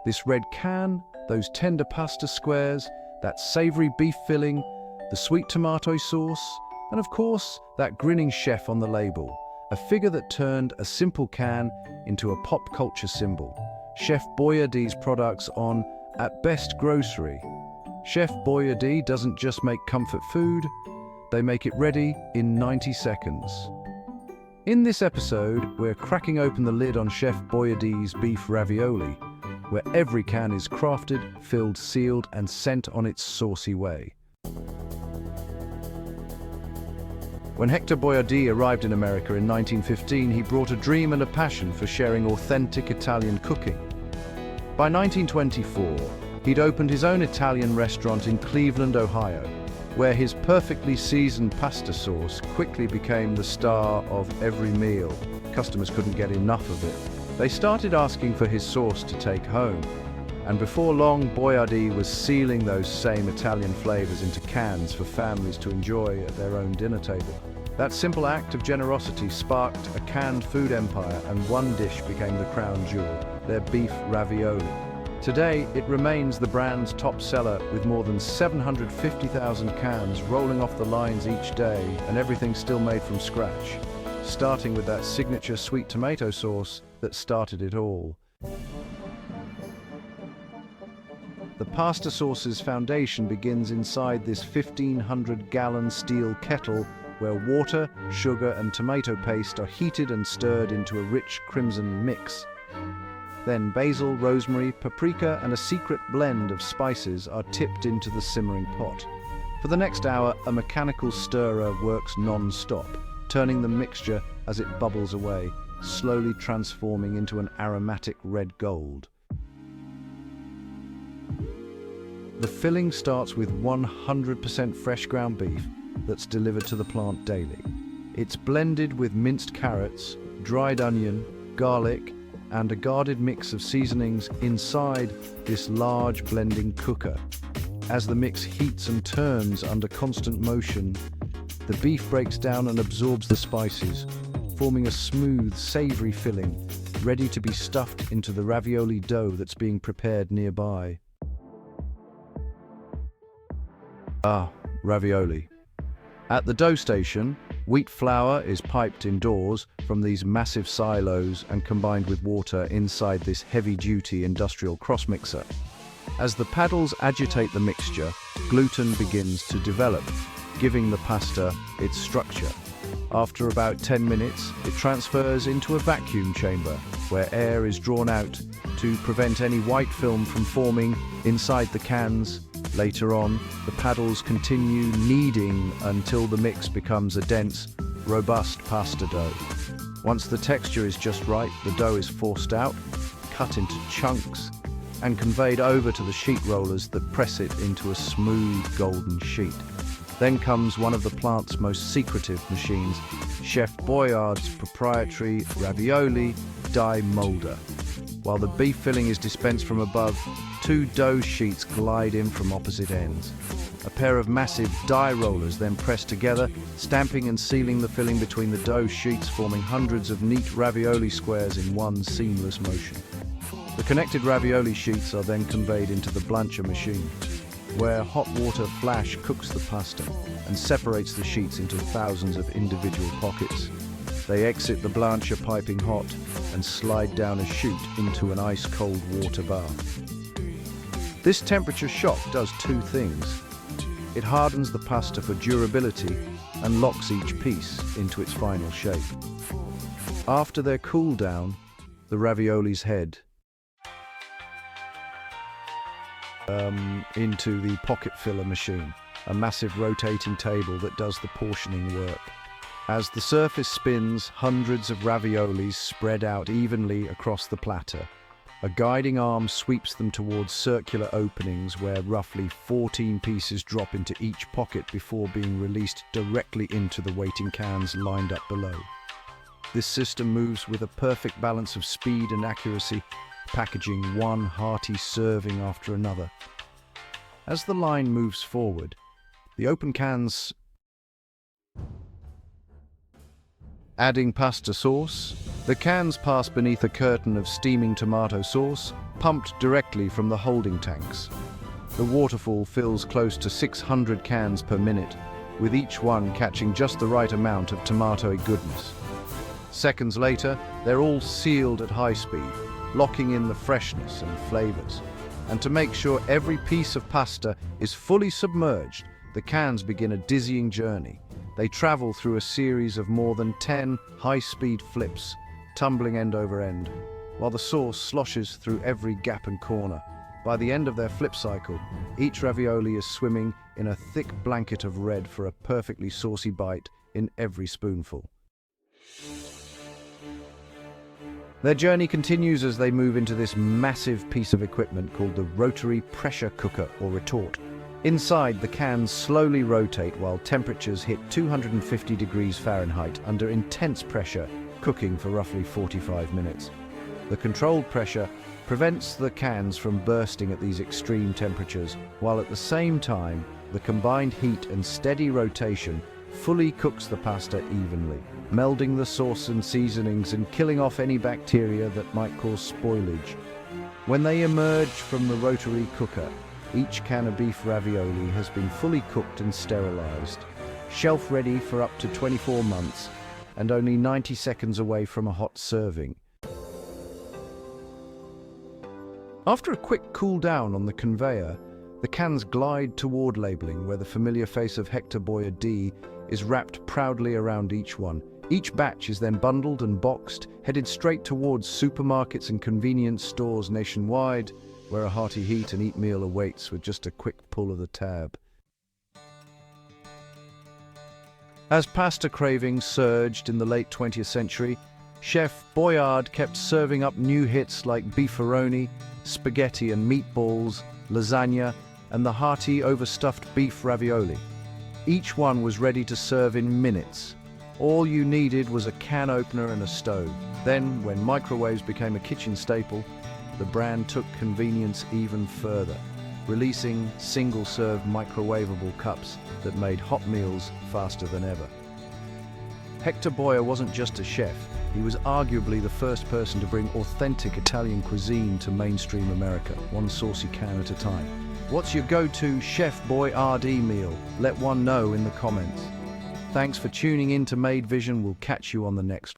This red can, those tender pasta squares, that savory beef filling, the sweet tomato sauce, and of course, that grinning chef on the label, a figure that turned a simple can into a pop culture symbol. Chef Boyardee's products on, at best, grocery. Chef Boyardee doesn't just make comfort food, they make it ready in 90 seconds. In this episode, we're cracking open the lid on Chef Boyardee's Beef Ravioli, where every can is crafted, filled, sealed, and sent on its saucy way. When Hector Boiardi arrived in America in 1915, he brought a dream and a passion for sharing authentic Italian cooking. By 1924, he'd opened his own Italian restaurant in Cleveland, Ohio, where his perfectly seasoned pasta sauce quickly became the star of every meal. Customers couldn't get enough of it. They started asking for his sauce to take home, and before long, Boiardi was sealing those same Italian flavors into cans for families to enjoy at their own dinner table. That simple act of generosity sparked a canned food empire, and one dish became the crown jewel, their beef ravioli. Today, it remains the brand's top seller, with more than 750,000 cans rolling off the lines each day, and everything still made from scratch, starting with that signature sweet tomato sauce that started it all. The pasta sauce's foundation begins inside this 1,500-gallon steel kettle where water, sugar, and tomato paste are heated and stirred into a rich crimson mix. Then basil, rosemary, paprika, and a secret blend of spices are tipped into the simmering pot. For the next hour, a mechanical stirrer works non-stop, turning the mixture as it bubbles away, slowly transforming into an aromatic red gold. The filling starts with 100% fresh ground beef that's delivered to the plant daily. It's blended with minced carrots, dried onion, garlic, and a guarded mix of seasonings inside this large blending cooker. As the mix heats and turns under constant motion, the beef breaks down and absorbs the spices, forming a smooth, savory filling, ready to be stuffed into the ravioli dough that's being prepared nearby. Ravioli. At the dough station, wheat flour is piped indoors from these massive silos and combined with water inside this heavy-duty industrial cross-mixer. As the paddles agitate the mixture, gluten begins to develop, giving the pasta its structure. After about 10 minutes, it transfers into a vacuum chamber, where air is drawn out to prevent any white film from forming inside the cans. Later on, the paddles continue kneading until the mix becomes a dense, robust pasta dough. Once the texture is just right, the dough is forced out, cut into chunks, and conveyed over to the sheet rollers that press it into a smooth golden sheet. Then comes one of the plant's most secretive machines, Chef Boyardee's proprietary ravioli die molder. While the beef filling is dispensed from above, two dough sheets glide in from opposite ends. A pair of massive die rollers then press together, stamping and sealing the filling between the dough sheets, forming hundreds of neat ravioli squares in one seamless motion. The connected ravioli sheets are then conveyed into the blancher machine, where hot water flash cooks the pasta and separates the sheets into thousands of individual pockets. They exit the blancher piping hot and slide down a chute into an ice-cold water bath. This temperature shock does two things. It hardens the pasta for durability and locks each piece into its final shape. After their cool down, the raviolis head into the pocket filler machine, a massive rotating table that does the portioning work. As the surface spins, hundreds of raviolis spread out evenly across the platter. A guiding arm sweeps them towards circular openings where roughly 14 pieces drop into each pocket before being released directly into the waiting cans lined up below. This system moves with a perfect balance of speed and accuracy, packaging one hearty serving after another. As the line moves forward, the open cans adding pasta sauce. The cans pass beneath a curtain of steaming tomato sauce, pumped directly from the holding tanks. The waterfall fills close to 600 cans per minute, with each one catching just the right amount of tomatoey goodness. Seconds later, they're all sealed at high speed, locking in the freshness and flavors. And to make sure every piece of pasta is fully submerged, the cans begin a dizzying journey. They travel through a series of more than 10 high-speed flips, tumbling end over end, while the sauce sloshes through every gap and corner. By the end of their flip cycle, each ravioli is swimming in a thick blanket of red for a perfectly saucy bite in every spoonful. Their journey continues as they move into this massive piece of equipment called the rotary pressure cooker or retort. Inside, the cans slowly rotate while temperatures hit 250 degrees Fahrenheit under intense pressure, cooking for roughly 45 minutes. The controlled pressure prevents the cans from bursting at these extreme temperatures, while at the same time, the combined heat and steady rotation fully cooks the pasta evenly, melding the sauce and seasonings and killing off any bacteria that might cause spoilage. When they emerge from the rotary cooker, each can of beef ravioli has been fully cooked and sterilized, shelf-ready for up to 24 months, and only 90 seconds away from a hot serving. After a quick cool down on the conveyor, the cans glide toward labeling, where the familiar face of Hector Boiardee is wrapped proudly around each one. Each batch is then bundled and boxed, headed straight towards supermarkets and convenience stores nationwide, where a hearty heat and eat meal awaits with just a quick pull of the tab. As pasta cravings surged in the late 20th century, Chef Boyardee kept serving up new hits like beefaroni, spaghetti and meatballs, lasagna, and the hearty overstuffed beef ravioli. Each one was ready to serve in minutes. All you needed was a can opener and a stove. Then, when microwaves became a kitchen staple, the brand took convenience even further, releasing single-serve microwavable cups that made hot meals faster than ever. Hector Boiardi wasn't just a chef, he was arguably the first person to bring authentic Italian cuisine to mainstream America, one saucy can at a time. What's your go-to Chef Boyardee meal? Let one know in the comments. Thanks for tuning in to Made Vision. We'll catch you on the next one.